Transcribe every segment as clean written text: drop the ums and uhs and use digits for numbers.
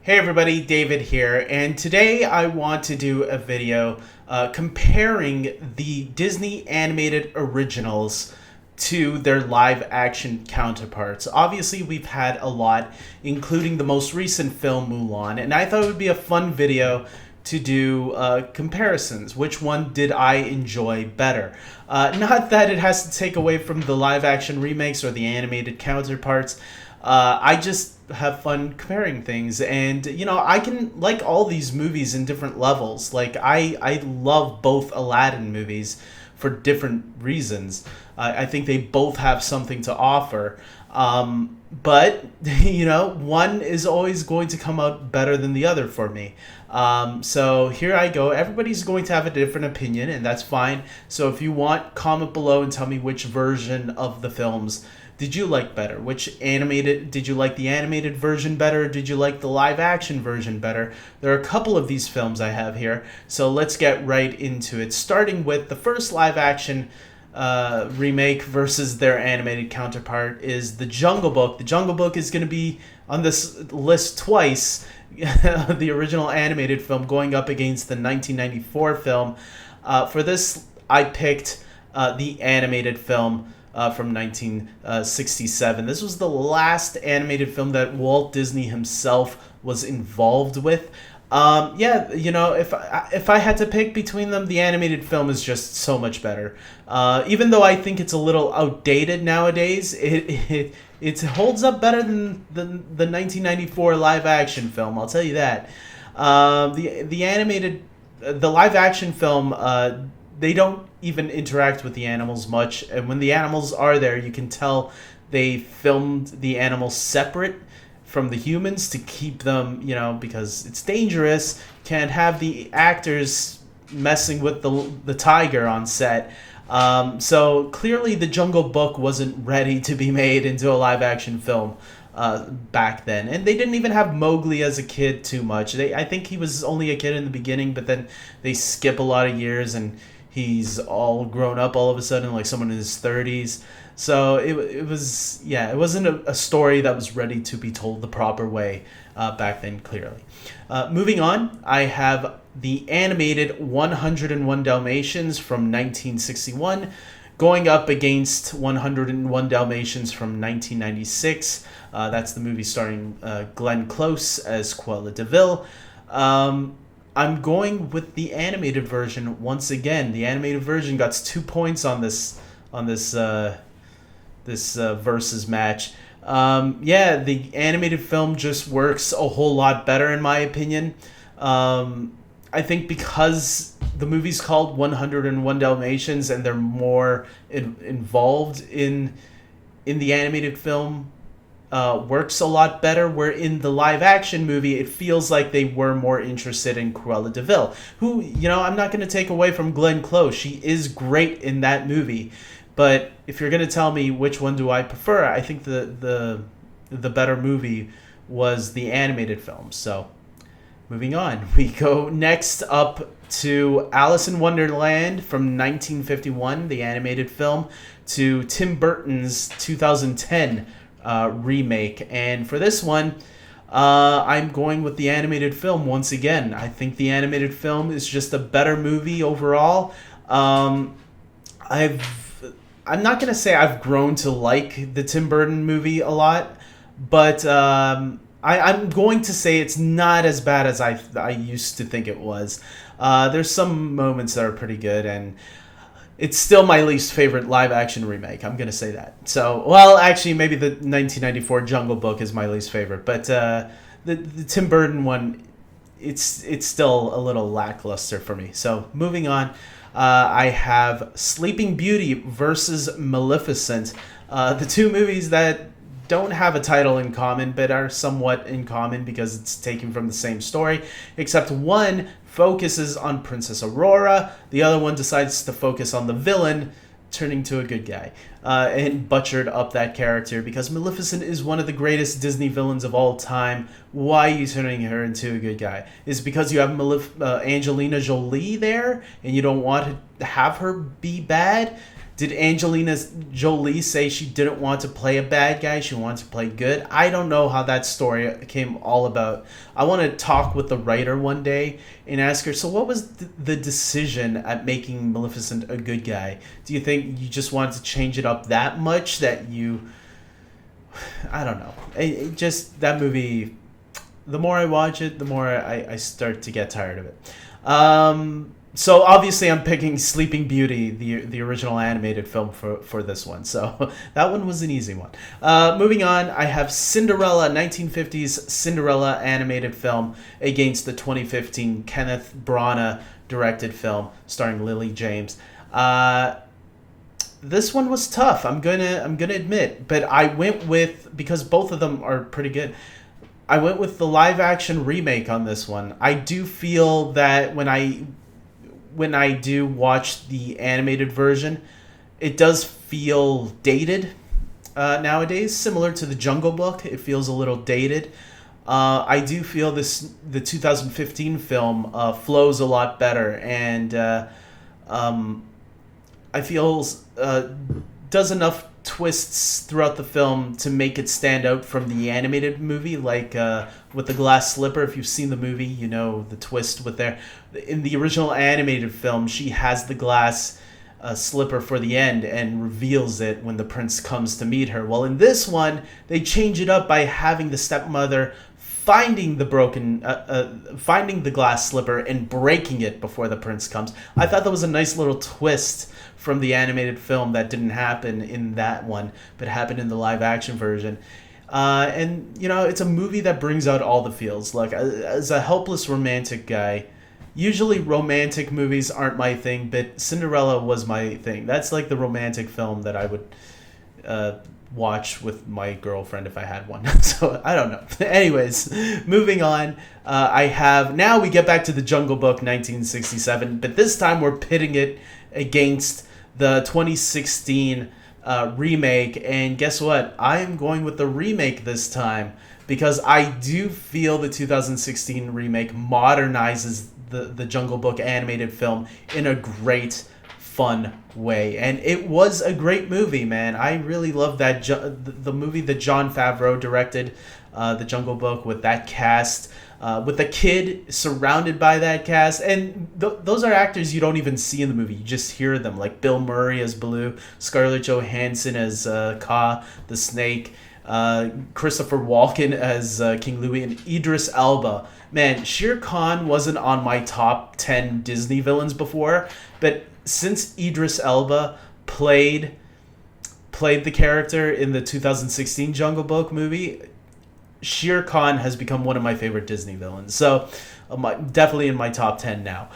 Hey everybody, David here, and today I want to do a video comparing the Disney animated originals to their live action counterparts. Obviously, we've had a lot, including the most recent film Mulan, and I thought it would be a fun video to do comparisons. Which one did I enjoy better? Not that it has to take away from the live action remakes or the animated counterparts. I just have fun comparing things, and I can like all these movies in different levels. Like I love both Aladdin movies for different reasons. I think they both have something to offer. But one is always going to come out better than the other for me. So here I go. Everybody's going to have a different opinion, and that's fine. So if you want, comment below and tell me which version of the films did you like better? Did you like the animated version better? Did you like the live action version better? There are a couple of these films I have here, so let's get right into it. Starting with the first live action remake versus their animated counterpart is The Jungle Book. The Jungle Book is going to be on this list twice. The original animated film going up against the 1994 film. For this, I picked the animated film from 1967. This was the last animated film that Walt Disney himself was involved with. If I had to pick between them, the animated film is just so much better. Even though I think it's a little outdated nowadays, it holds up better than the 1994 live action film. I'll tell you that. The live action film, they don't even interact with the animals much, and when the animals are there, you can tell they filmed the animals separate from the humans to keep them, because it's dangerous. Can't have the actors messing with the tiger on set. So clearly the Jungle Book wasn't ready to be made into a live action film back then, and they didn't even have Mowgli as a kid too much. I think he was only a kid in the beginning, but then they skip a lot of years and he's all grown up all of a sudden, like someone in his 30s. So it wasn't a story that was ready to be told the proper way back then, clearly. Moving on, I have the animated 101 Dalmatians from 1961 going up against 101 Dalmatians from 1996. That's the movie starring Glenn Close as Cruella de Vil. I'm going with the animated version once again. The animated version got 2 points on this versus match. The animated film just works a whole lot better in my opinion. I think because the movie's called 101 Dalmatians and they're more involved in the animated film, works a lot better, where in the live action movie it feels like they were more interested in Cruella de Vil, who, I'm not going to take away from Glenn Close. She is great in that movie, but if you're going to tell me which one do I prefer, I think the better movie was the animated film. So moving on, we go next up to Alice in Wonderland from 1951, the animated film, to Tim Burton's 2010 remake. And for this one, I'm going with the animated film once again. I think the animated film is just a better movie overall. I'm not going to say I've grown to like the Tim Burton movie a lot, but I'm going to say it's not as bad as I used to think it was. There's some moments that are pretty good, and it's still my least favorite live-action remake. I'm going to say that. So, well, actually, maybe the 1994 Jungle Book is my least favorite, but the Tim Burton one, it's still a little lackluster for me. So, moving on, I have Sleeping Beauty versus Maleficent. The two movies that don't have a title in common, but are somewhat in common because it's taken from the same story, except one focuses on Princess Aurora, the other one decides to focus on the villain turning to a good guy, and butchered up that character because Maleficent is one of the greatest Disney villains of all time. Why are you turning her into a good guy? Is it because you have Angelina Jolie there and you don't want to have her be bad? Did Angelina Jolie say she didn't want to play a bad guy? She wanted to play good? I don't know how that story came all about. I want to talk with the writer one day and ask her, so what was the decision at making Maleficent a good guy? Do you think you just wanted to change it up that much that you... I don't know. It just, that movie, the more I watch it, the more I start to get tired of it. So obviously I'm picking Sleeping Beauty, the original animated film for this one. So that one was an easy one. Moving on, I have Cinderella, 1950s Cinderella animated film against the 2015 Kenneth Branagh directed film starring Lily James. This one was tough. I'm gonna admit, but I went with, because both of them are pretty good, I went with the live action remake on this one. I do feel that when I do watch the animated version, it does feel dated nowadays, similar to the Jungle Book. It feels a little dated. I do feel the 2015 film flows a lot better, and I feel does enough twists throughout the film to make it stand out from the animated movie, like with the glass slipper. If you've seen the movie, you know the twist with there. In the original animated film, she has the glass slipper for the end and reveals it when the prince comes to meet her. Well, in this one, they change it up by having the stepmother finding the glass slipper and breaking it before the prince comes. I thought that was a nice little twist from the animated film that didn't happen in that one, but happened in the live action version. And you know, it's a movie that brings out all the feels. Like, as a helpless romantic guy, usually romantic movies aren't my thing, but Cinderella was my thing. That's like the romantic film that I would watch with my girlfriend if I had one. So I don't know. Anyways, moving on. Now we get back to the Jungle Book 1967, but this time we're pitting it against the 2016 remake. And guess what? I am going with the remake this time, because I do feel the 2016 remake modernizes the Jungle Book animated film in a great, fun way. And it was a great movie, man. I really love that the movie that Jon Favreau directed, the Jungle Book, with that cast, with the kid surrounded by that cast. And those are actors you don't even see in the movie. You just hear them, like Bill Murray as Baloo, Scarlett Johansson as Kaa the snake, Christopher Walken as King Louis, and Idris Elba. Man, Shere Khan wasn't on my top 10 Disney villains before, but since Idris Elba played the character in the 2016 Jungle Book movie, Shere Khan has become one of my favorite Disney villains. So definitely in my top 10 now.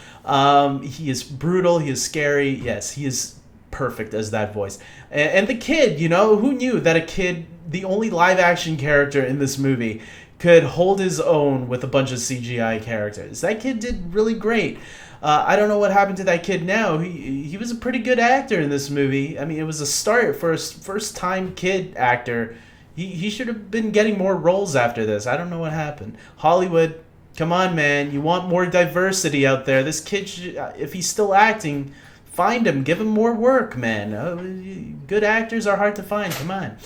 He is brutal. He is scary. Yes, he is perfect as that voice. And the kid, you know, who knew that a kid, the only live action character in this movie, could hold his own with a bunch of CGI characters. That kid did really great. I don't know what happened to that kid now. He was a pretty good actor in this movie. I mean, it was a start for a first-time kid actor. He should have been getting more roles after this. I don't know what happened. Hollywood, come on, man. You want more diversity out there. This kid, if he's still acting, find him. Give him more work, man. Good actors are hard to find. Come on.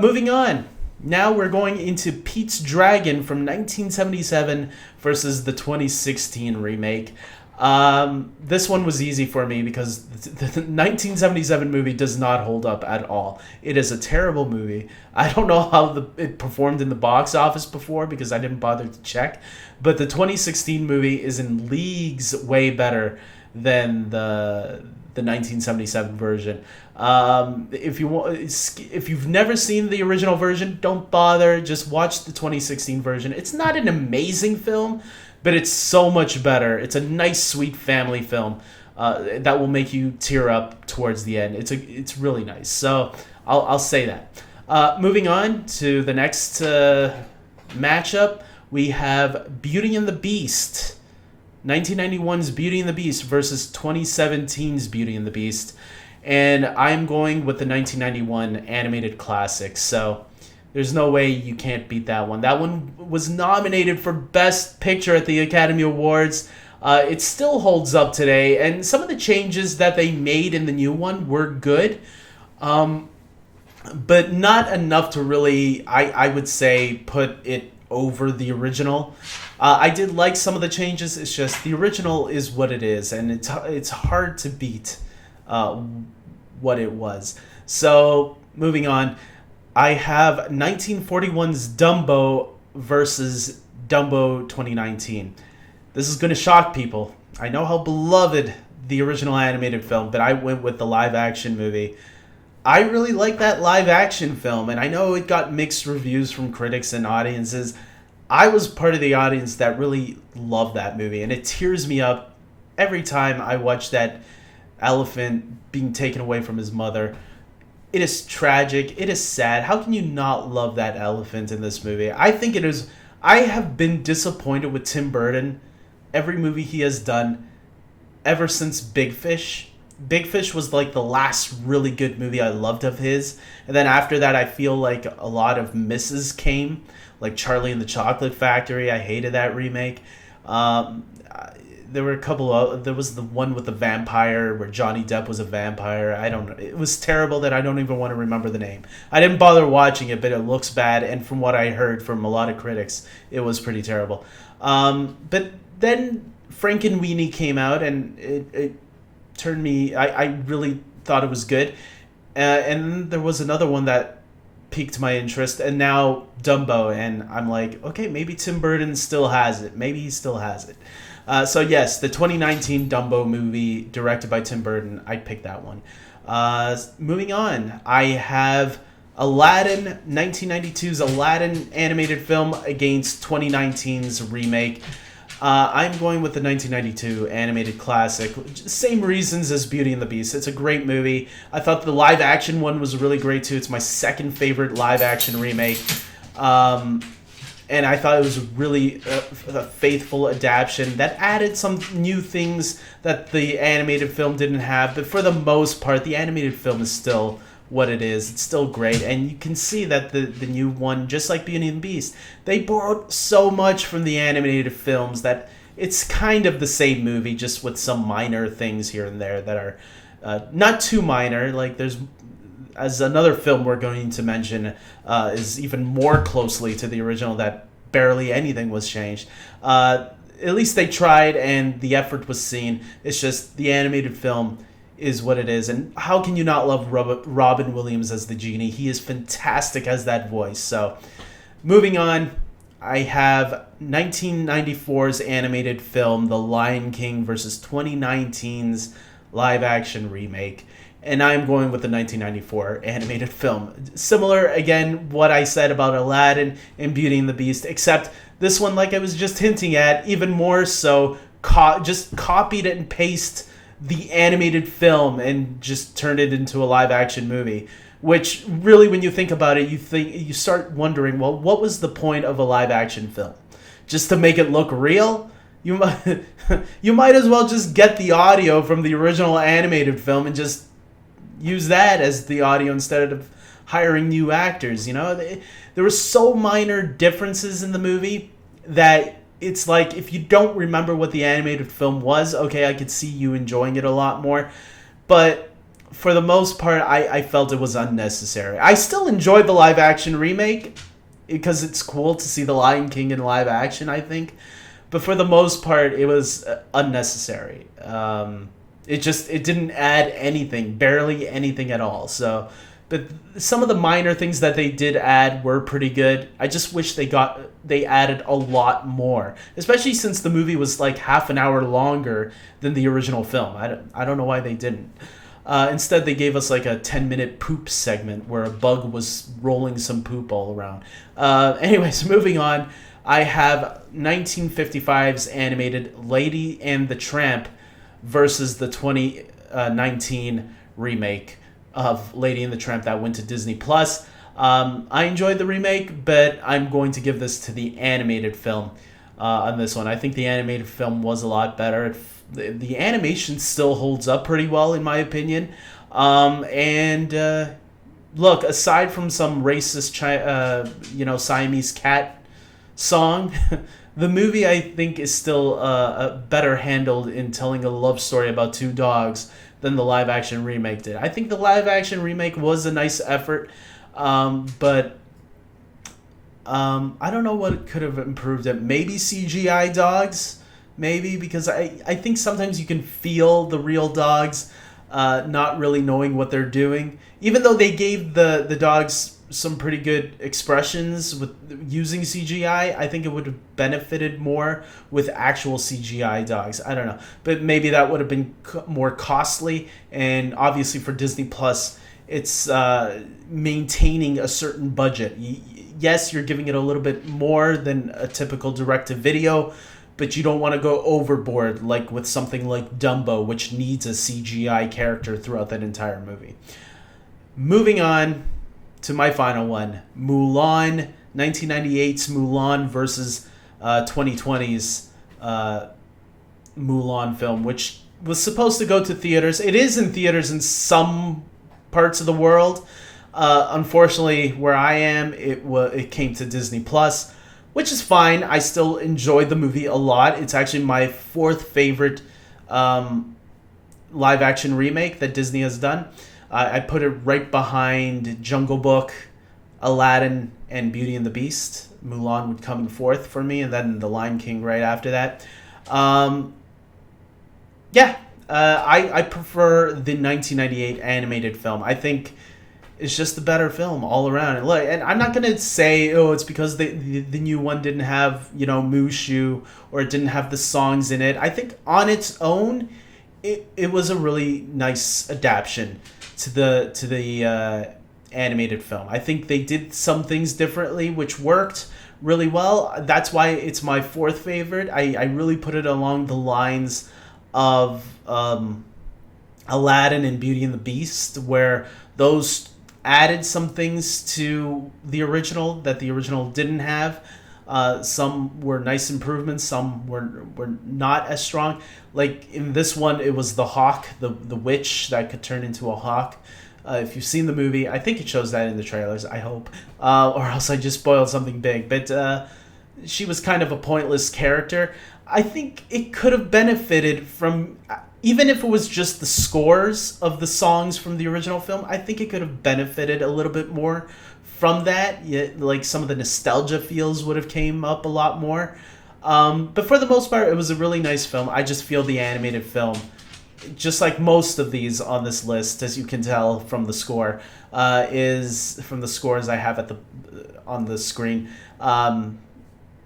Moving on. Now we're going into Pete's Dragon from 1977 versus the 2016 remake. This one was easy for me because the 1977 movie does not hold up at all. It is a terrible movie. I don't know how it performed in the box office before because I didn't bother to check. But the 2016 movie is in leagues way better than the 1977 version. If you've never seen the original version, don't bother. Just watch the 2016 version. It's not an amazing film, but it's so much better. It's a nice, sweet family film that will make you tear up towards the end. It's really nice. So I'll say that. Moving on to the next matchup, we have Beauty and the Beast. 1991's Beauty and the Beast versus 2017's Beauty and the Beast. And I'm going with the 1991 animated classic. So there's no way you can't beat that one. That one was nominated for Best Picture at the Academy Awards. It still holds up today, and some of the changes that they made in the new one were good, but not enough to really, I would say, put it over the original. I did like some of the changes. It's just the original is what it is, and it's hard to beat what it was. So moving on, I have 1941's Dumbo versus Dumbo 2019. This is going to shock people. I know how beloved the original animated film, but I went with the live action movie. I really like that live action film, and I know it got mixed reviews from critics and audiences. I was part of the audience that really loved that movie, and it tears me up every time I watch that elephant being taken away from his mother. It is tragic. It is sad. How can you not love that elephant in this movie? I think it is. I have been disappointed with Tim Burton, every movie he has done, ever since Big Fish. Big Fish was like the last really good movie I loved of his. And then after that, I feel like a lot of misses came. Like Charlie and the Chocolate Factory. I hated that remake. There were a couple of... There was the one with the vampire where Johnny Depp was a vampire. I don't know. It was terrible that I don't even want to remember the name. I didn't bother watching it, but it looks bad. And from what I heard from a lot of critics, it was pretty terrible. But then Frankenweenie came out, and it turned me... I really thought it was good. And there was another one that piqued my interest, and now Dumbo, and I'm like, okay, maybe Tim Burton still has it. Maybe he still has it. So yes, the 2019 Dumbo movie directed by Tim Burton, I picked that one. Moving on, I have Aladdin, 1992's Aladdin animated film against 2019's remake. I'm going with the 1992 animated classic. Same reasons as Beauty and the Beast. It's a great movie. I thought the live action one was really great too. It's my second favorite live action remake. And I thought it was really a faithful adaptation that added some new things that the animated film didn't have. But for the most part, the animated film is still what it is. It's still great. And you can see that the new one, just like Beauty and the Beast, they borrowed so much from the animated films that it's kind of the same movie, just with some minor things here and there that are not too minor. Like there's... As another film we're going to mention is even more closely to the original, that barely anything was changed. At least they tried, and the effort was seen. It's just the animated film is what it is. And how can you not love Robin Williams as the genie? He is fantastic as that voice. So moving on, I have 1994's animated film, The Lion King versus 2019's live-action remake. And I'm going with the 1994 animated film. Similar, again, what I said about Aladdin and Beauty and the Beast, except this one, like I was just hinting at, even more so, just copied it and pasted the animated film and just turned it into a live-action movie. Which, really, when you think about it, you start wondering, well, what was the point of a live-action film? Just to make it look real? You might as well just get the audio from the original animated film and just use that as the audio instead of hiring new actors. You know, there were so minor differences in the movie that it's like, if you don't remember what the animated film was, okay, I could see you enjoying it a lot more. But for the most part, I felt it was unnecessary. I still enjoyed the live action remake because it's cool to see the Lion King in live action, I think. But for the most part, it was unnecessary. It didn't add anything, barely anything at all. So, but some of the minor things that they did add were pretty good. I just wish they added a lot more, especially since the movie was like half an hour longer than the original film. I don't know why they didn't. Instead, they gave us like a 10-minute poop segment where a bug was rolling some poop all around. Anyways, moving on, I have 1955's animated Lady and the Tramp versus the 2019 remake of Lady and the Tramp that went to Disney Plus. I enjoyed the remake, but I'm going to give this to the animated film on this one. I think the animated film was a lot better. The animation still holds up pretty well, in my opinion. Look, aside from some racist, Siamese cat song, The movie, I think, is still better handled in telling a love story about two dogs than the live action remake did. I think the live action remake was a nice effort, but I don't know what could have improved it. Maybe CGI dogs, maybe, because I think sometimes you can feel the real dogs not really knowing what they're doing. Even though they gave the dogs some pretty good expressions with using CGI, I think it would have benefited more with actual CGI dogs. I don't know, but maybe that would have been more costly. And obviously for Disney Plus, it's maintaining a certain budget. Yes, you're giving it a little bit more than a typical direct-to-video, but you don't want to go overboard like with something like Dumbo, which needs a CGI character throughout that entire movie. Moving on to my final one, Mulan, 1998's Mulan versus 2020's Mulan film, which was supposed to go to theaters. It is in theaters in some parts of the world. Unfortunately, where I am, it came to Disney Plus, which is fine. I still enjoyed the movie a lot. It's actually my fourth favorite live action remake that Disney has done. I put it right behind Jungle Book, Aladdin, and Beauty and the Beast. Mulan would come in fourth for me, and then The Lion King right after that. I prefer the 1998 animated film. I think it's just a better film all around. And look, and I'm not gonna say, oh, it's because the new one didn't have, Mushu, or it didn't have the songs in it. I think on its own, it was a really nice adaptation to the animated film. I think they did some things differently, which worked really well. That's why it's my fourth favorite. I really put it along the lines of Aladdin and Beauty and the Beast, where those added some things to the original that the original didn't have. Some were nice improvements, some were not as strong. Like in this one, it was the hawk, the witch that could turn into a hawk. If you've seen the movie, I think it shows that in the trailers, I hope. Or else I just spoiled something big. But she was kind of a pointless character. I think it could have benefited from, even if it was just the scores of the songs from the original film, I think it could have benefited a little bit more from that. Like some of the nostalgia feels would have came up a lot more. But for the most part, it was a really nice film. I just feel the animated film, just like most of these on this list, as you can tell from the score, is from the scores I have on the screen.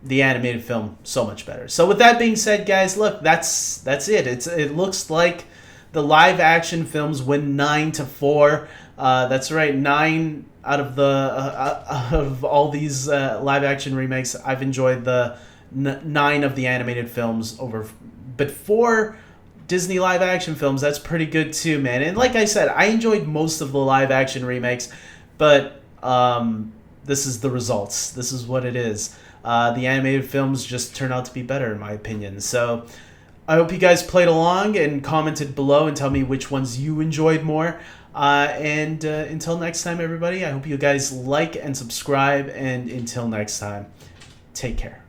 The animated film so much better. So with that being said, guys, look, that's it. It looks like the live action films win 9-4. That's right, 9 out of of all these live action remakes. I've enjoyed the 9 of the animated films over, but 4 Disney live action films. That's pretty good too, man. And like I said, I enjoyed most of the live action remakes, but this is the results. This is what it is. The animated films just turn out to be better, in my opinion. So I hope you guys played along and commented below and tell me which ones you enjoyed more. And until next time, everybody, I hope you guys like and subscribe. And until next time, take care.